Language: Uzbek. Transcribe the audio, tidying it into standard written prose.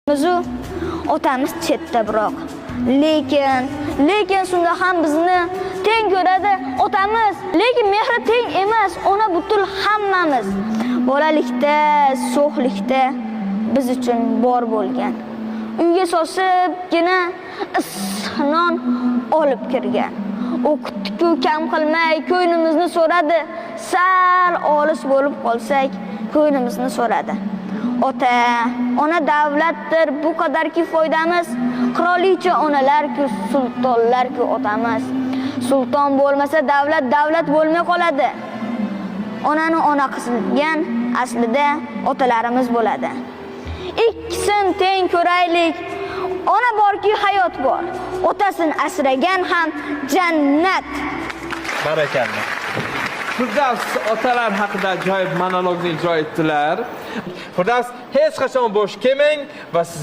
Bizu otamiz chetda biroq. Lekin shunda ham bizni teng ko'radi otamiz. Lekin mehri teng emas, ona butul hammamiz. Bolalikda, so'xlikda biz uchun bor bo'lgan. Uyga sosibgina non olib kirgan. O'qitdi-ku kam qilmay ko'ynimizni so'radi. Sal olis bo'lib qolsak, ko'ynimizni so'radi. Ona davlatdir, bu qadarki foydamiz. Qirolicha onalar-ku, sultonlar-ku otamiz. Sulton bo'lmasa davlat bo'lmay qoladi. Onani ona qilgan aslida otalarimiz bo'ladi. Ikkisin teng ko'raylik. Ona borki hayot bor. Otasini asragan ham jannat. Barakalloh. Firdavs otalar haqida ajoyib monologni ijro etdilar. Firdavs hech qachon bo'sh kelmang va siz